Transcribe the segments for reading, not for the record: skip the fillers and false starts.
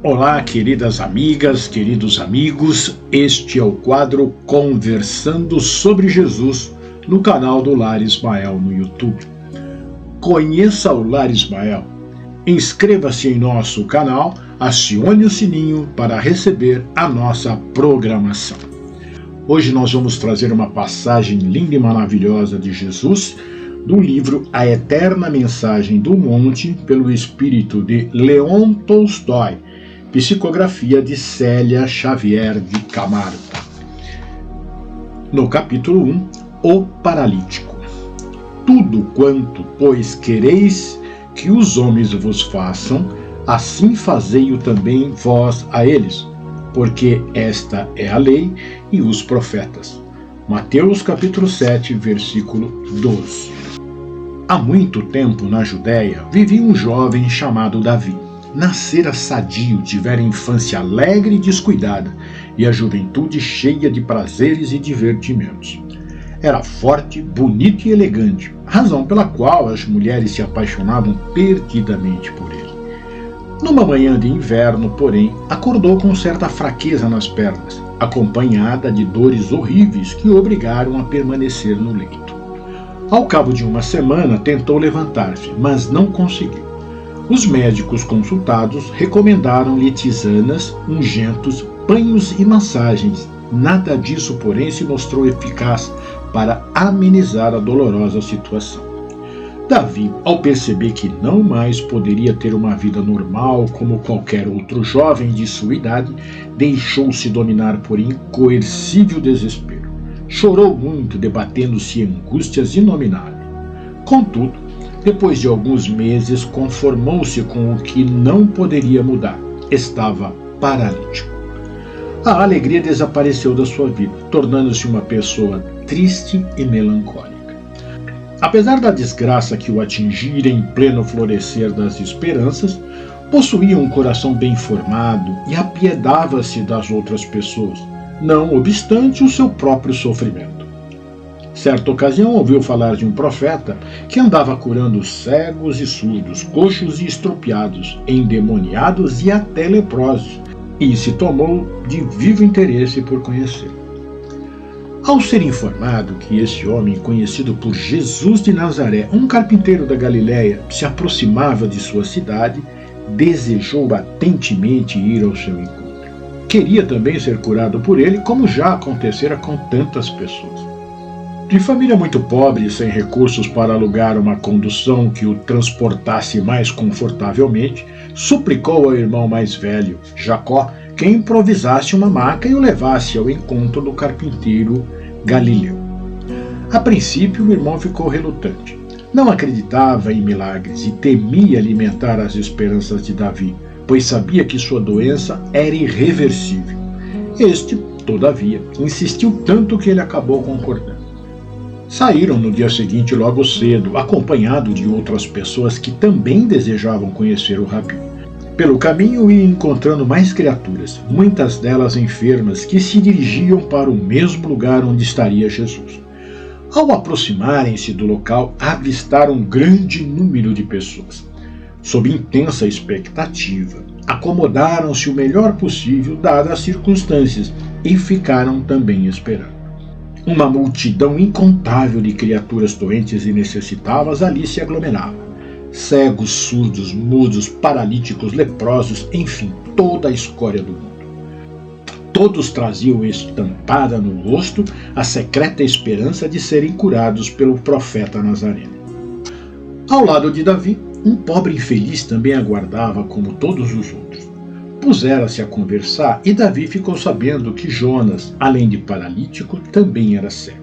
Olá, queridas amigas, queridos amigos, este é o quadro Conversando sobre Jesus no canal do Lar Ismael no YouTube. Conheça o Lar Ismael, inscreva-se em nosso canal, acione o sininho para receber a nossa programação. Hoje nós vamos trazer uma passagem linda e maravilhosa de Jesus do livro A Eterna Mensagem do Monte, pelo espírito de Leon Tolstói, psicografia de Célia Xavier de Camargo. No capítulo 1, o paralítico. Tudo quanto, pois, quereis que os homens vos façam, assim fazei-o também vós a eles, porque esta é a lei e os profetas. Mateus capítulo 7, versículo 12. Há muito tempo na Judéia vivia um jovem chamado Davi. Nascera sadio, tivera infância alegre e descuidada, e a juventude cheia de prazeres e divertimentos. Era forte, bonito e elegante, razão pela qual as mulheres se apaixonavam perdidamente por ele. Numa manhã de inverno, porém, acordou com certa fraqueza nas pernas, acompanhada de dores horríveis que o obrigaram a permanecer no leito. Ao cabo de uma semana, tentou levantar-se, mas não conseguiu. Os médicos consultados recomendaram-lhe tisanas, ungentos, banhos e massagens. Nada disso, porém, se mostrou eficaz para amenizar a dolorosa situação. Davi, ao perceber que não mais poderia ter uma vida normal como qualquer outro jovem de sua idade, deixou-se dominar por incoercível desespero. Chorou muito, debatendo-se em angústias inomináveis. Contudo, depois de alguns meses, conformou-se com o que não poderia mudar. Estava paralítico. A alegria desapareceu da sua vida, tornando-se uma pessoa triste e melancólica. Apesar da desgraça que o atingira em pleno florescer das esperanças, possuía um coração bem formado e apiedava-se das outras pessoas, não obstante o seu próprio sofrimento. Certa ocasião ouviu falar de um profeta que andava curando cegos e surdos, coxos e estropiados, endemoniados e até leprosos, e se tomou de vivo interesse por conhecê-lo. Ao ser informado que esse homem, conhecido por Jesus de Nazaré, um carpinteiro da Galiléia, se aproximava de sua cidade, desejou ardentemente ir ao seu encontro. Queria também ser curado por ele, como já acontecera com tantas pessoas. De família muito pobre e sem recursos para alugar uma condução que o transportasse mais confortavelmente, suplicou ao irmão mais velho, Jacó, que improvisasse uma maca e o levasse ao encontro do carpinteiro Galileu. A princípio, o irmão ficou relutante. Não acreditava em milagres e temia alimentar as esperanças de Davi, pois sabia que sua doença era irreversível. Este, todavia, insistiu tanto que ele acabou concordando. Saíram no dia seguinte logo cedo, acompanhado de outras pessoas que também desejavam conhecer o Rabi. Pelo caminho ia encontrando mais criaturas, muitas delas enfermas, que se dirigiam para o mesmo lugar onde estaria Jesus. Ao aproximarem-se do local, avistaram um grande número de pessoas. Sob intensa expectativa, acomodaram-se o melhor possível dadas as circunstâncias e ficaram também esperando. Uma multidão incontável de criaturas doentes e necessitadas ali se aglomerava. Cegos, surdos, mudos, paralíticos, leprosos, enfim, toda a escória do mundo. Todos traziam estampada no rosto a secreta esperança de serem curados pelo profeta Nazareno. Ao lado de Davi, um pobre infeliz também aguardava como todos os outros. Pusera-se a conversar e Davi ficou sabendo que Jonas, além de paralítico, também era cego.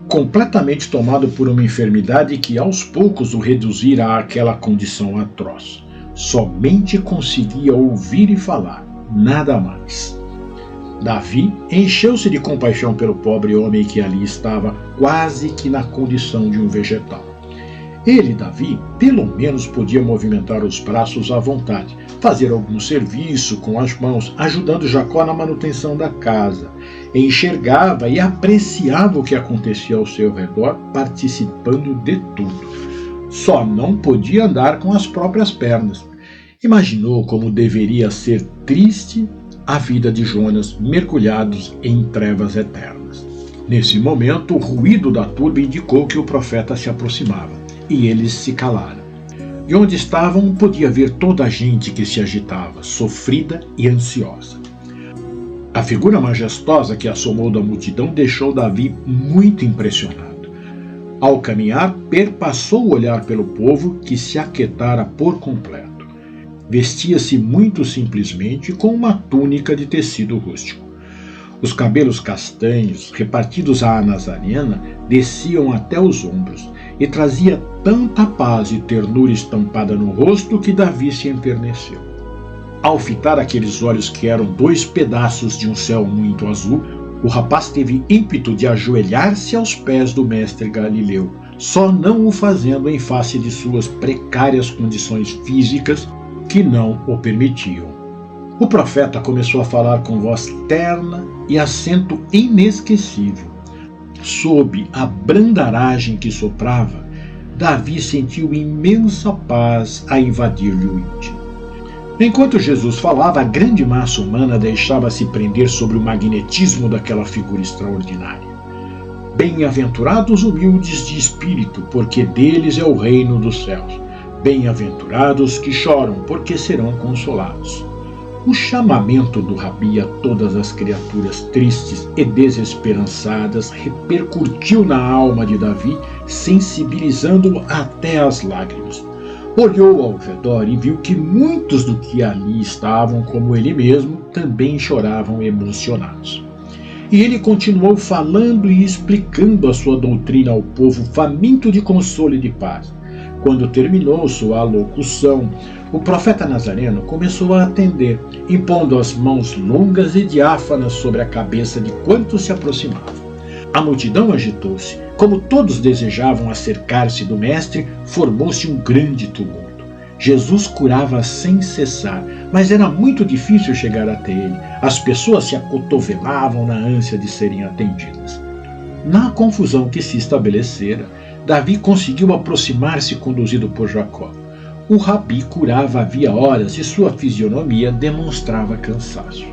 Completamente tomado por uma enfermidade que aos poucos o reduzira àquela condição atroz. Somente conseguia ouvir e falar, nada mais. Davi encheu-se de compaixão pelo pobre homem que ali estava, quase que na condição de um vegetal. Ele, Davi, pelo menos podia movimentar os braços à vontade, fazer algum serviço com as mãos, ajudando Jacó na manutenção da casa. Enxergava e apreciava o que acontecia ao seu redor, participando de tudo. Só não podia andar com as próprias pernas. Imaginou como deveria ser triste a vida de Jonas mergulhados em trevas eternas. Nesse momento, o ruído da turba indicou que o profeta se aproximava, e eles se calaram. De onde estavam, podia ver toda a gente que se agitava, sofrida e ansiosa. A figura majestosa que assomou da multidão deixou Davi muito impressionado. Ao caminhar, perpassou o olhar pelo povo, que se aquietara por completo. Vestia-se muito simplesmente com uma túnica de tecido rústico. Os cabelos castanhos, repartidos à nazarena, desciam até os ombros, e trazia tanta paz e ternura estampada no rosto que Davi se enterneceu. Ao fitar aqueles olhos que eram 2 pedaços de um céu muito azul, o rapaz teve ímpeto de ajoelhar-se aos pés do mestre Galileu, só não o fazendo em face de suas precárias condições físicas que não o permitiam. O profeta começou a falar com voz terna e acento inesquecível. Sob a brandaragem que soprava, Davi sentiu imensa paz a invadir-lhe o íntimo. Enquanto Jesus falava, a grande massa humana deixava-se prender sobre o magnetismo daquela figura extraordinária. Bem-aventurados humildes de espírito, porque deles é o reino dos céus. Bem-aventurados que choram, porque serão consolados. O chamamento do Rabi a todas as criaturas tristes e desesperançadas repercutiu na alma de Davi, sensibilizando-o até as lágrimas. Olhou ao redor e viu que muitos do que ali estavam, como ele mesmo, também choravam emocionados. E ele continuou falando e explicando a sua doutrina ao povo faminto de consolo e de paz. Quando terminou sua alocução, o profeta nazareno começou a atender, impondo as mãos longas e diáfanas sobre a cabeça de quantos se aproximavam. A multidão agitou-se. Como todos desejavam acercar-se do mestre, formou-se um grande tumulto. Jesus curava sem cessar, mas era muito difícil chegar até ele. As pessoas se acotovelavam na ânsia de serem atendidas. Na confusão que se estabelecera, Davi conseguiu aproximar-se conduzido por Jacó. O Rabi curava havia horas e sua fisionomia demonstrava cansaço.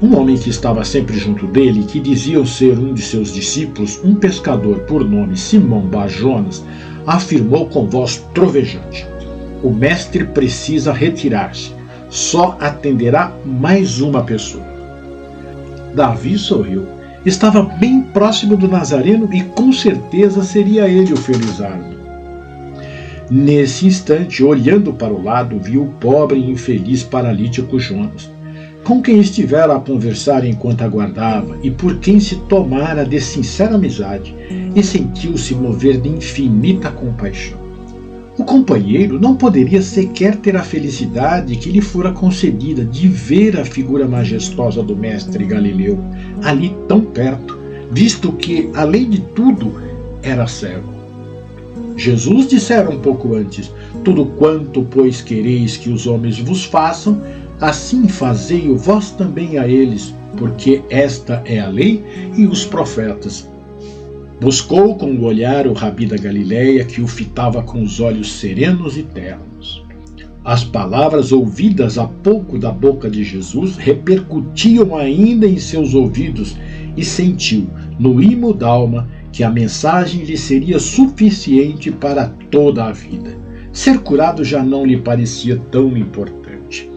Um homem que estava sempre junto dele, que diziam ser um de seus discípulos, um pescador por nome Simão Bar-Jonas, afirmou com voz trovejante: "O mestre precisa retirar-se. Só atenderá mais uma pessoa." Davi sorriu. Estava bem próximo do Nazareno e com certeza seria ele o felizardo. Nesse instante, olhando para o lado, viu o pobre e infeliz paralítico Jonas, com quem estivera a conversar enquanto aguardava e por quem se tomara de sincera amizade, e sentiu-se mover de infinita compaixão. O companheiro não poderia sequer ter a felicidade que lhe fora concedida de ver a figura majestosa do mestre Galileu ali tão perto, visto que, além de tudo, era cego. Jesus dissera um pouco antes: "Tudo quanto, pois, quereis que os homens vos façam, assim fazei-o vós também a eles, porque esta é a lei e os profetas." Buscou com o olhar o Rabi da Galileia, que o fitava com os olhos serenos e ternos. As palavras ouvidas há pouco da boca de Jesus repercutiam ainda em seus ouvidos e sentiu, no imo d'alma, que a mensagem lhe seria suficiente para toda a vida. Ser curado já não lhe parecia tão importante.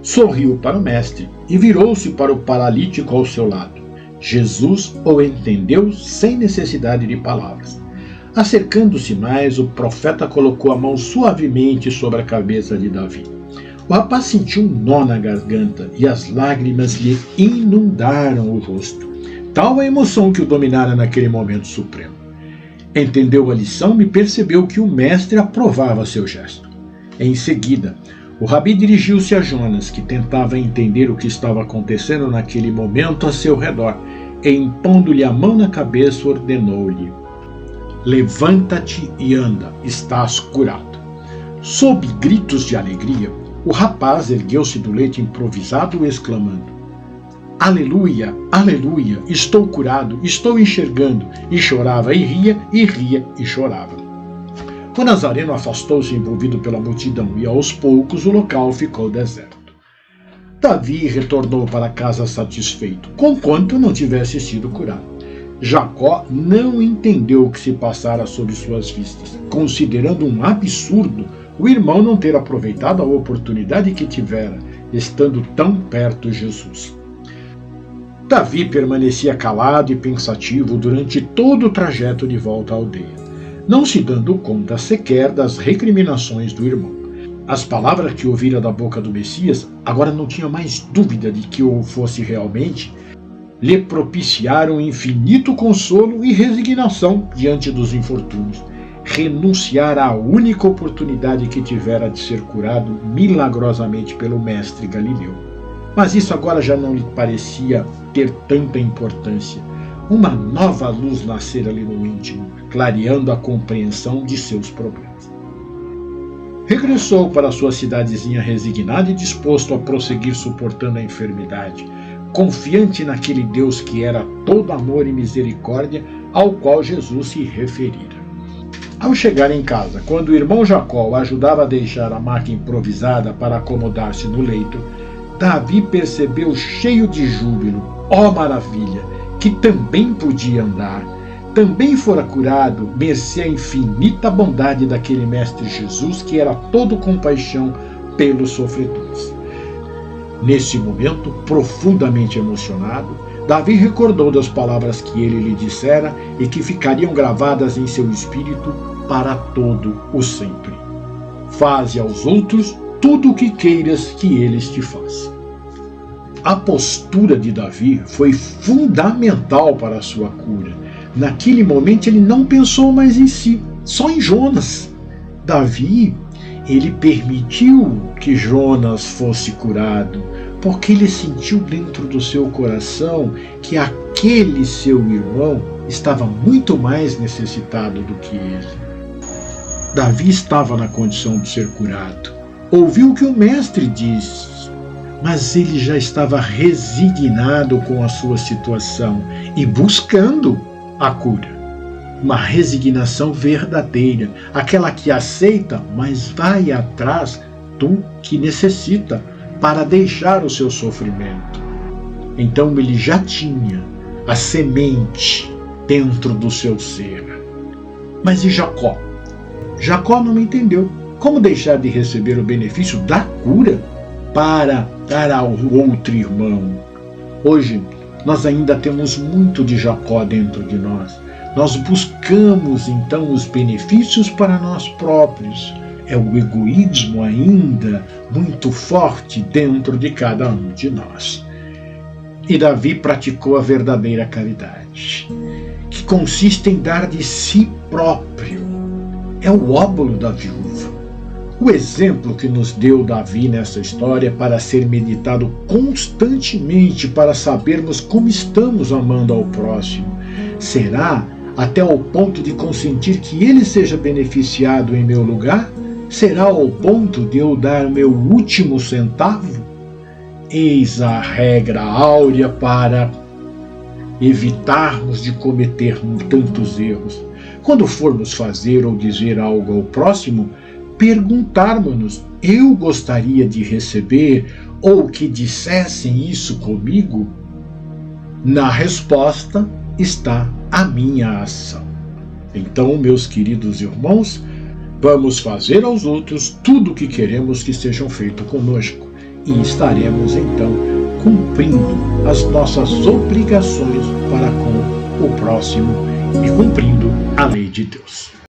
Sorriu para o mestre e virou-se para o paralítico ao seu lado. Jesus o entendeu sem necessidade de palavras. Acercando-se mais, o profeta colocou a mão suavemente sobre a cabeça de Davi. O rapaz sentiu um nó na garganta e as lágrimas lhe inundaram o rosto. Tal a emoção que o dominara naquele momento supremo. Entendeu a lição e percebeu que o mestre aprovava seu gesto. Em seguida, o Rabi dirigiu-se a Jonas, que tentava entender o que estava acontecendo naquele momento a seu redor, e, impondo-lhe a mão na cabeça, ordenou-lhe: "Levanta-te e anda, estás curado." Sob gritos de alegria, o rapaz ergueu-se do leito improvisado, exclamando: "Aleluia, aleluia, estou curado, estou enxergando." E chorava e ria e chorava. O Nazareno afastou-se envolvido pela multidão e aos poucos o local ficou deserto. Davi retornou para casa satisfeito, conquanto não tivesse sido curado. Jacó não entendeu o que se passara sob suas vistas, considerando um absurdo o irmão não ter aproveitado a oportunidade que tivera, estando tão perto de Jesus. Davi permanecia calado e pensativo durante todo o trajeto de volta à aldeia, não se dando conta sequer das recriminações do irmão. As palavras que ouvira da boca do Messias, agora não tinha mais dúvida de que o fosse realmente, lhe propiciaram infinito consolo e resignação diante dos infortúnios. Renunciar à única oportunidade que tivera de ser curado milagrosamente pelo mestre Galileu. Mas isso agora já não lhe parecia ter tanta importância. Uma nova luz nascera ali no íntimo, clareando a compreensão de seus problemas. Regressou para sua cidadezinha resignado e disposto a prosseguir suportando a enfermidade, confiante naquele Deus que era todo amor e misericórdia ao qual Jesus se referira. Ao chegar em casa, quando o irmão Jacó o ajudava a deixar a maca improvisada para acomodar-se no leito, Davi percebeu cheio de júbilo, maravilha, que também podia andar, também fora curado, mercê à infinita bondade daquele mestre Jesus que era todo compaixão pelos sofredores. Nesse momento, profundamente emocionado, Davi recordou das palavras que ele lhe dissera e que ficariam gravadas em seu espírito para todo o sempre. Faze aos outros tudo o que queiras que eles te façam. A postura de Davi foi fundamental para a sua cura. Naquele momento ele não pensou mais em si, só em Jonas. Davi, ele permitiu que Jonas fosse curado, porque ele sentiu dentro do seu coração que aquele seu irmão estava muito mais necessitado do que ele. Davi estava na condição de ser curado. Ouviu o que o mestre disse, mas ele já estava resignado com a sua situação e buscando a cura. Uma resignação verdadeira, aquela que aceita, mas vai atrás do que necessita para deixar o seu sofrimento. Então ele já tinha a semente dentro do seu ser. Mas e Jacó? Jacó não entendeu. Como deixar de receber o benefício da cura para dar ao outro irmão? Hoje, nós ainda temos muito de Jacó dentro de nós. Nós buscamos, então, os benefícios para nós próprios. É o egoísmo ainda muito forte dentro de cada um de nós. E Davi praticou a verdadeira caridade, que consiste em dar de si próprio. É o óbolo da viúva. O exemplo que nos deu Davi nessa história para ser meditado constantemente para sabermos como estamos amando ao próximo. Será até ao ponto de consentir que ele seja beneficiado em meu lugar? Será ao ponto de eu dar meu último centavo? Eis a regra áurea para evitarmos de cometer tantos erros. Quando formos fazer ou dizer algo ao próximo, perguntarmos-nos: eu gostaria de receber ou que dissessem isso comigo? Na resposta está a minha ação. Então, meus queridos irmãos, vamos fazer aos outros tudo o que queremos que sejam feito conosco e estaremos então cumprindo as nossas obrigações para com o próximo e cumprindo a lei de Deus.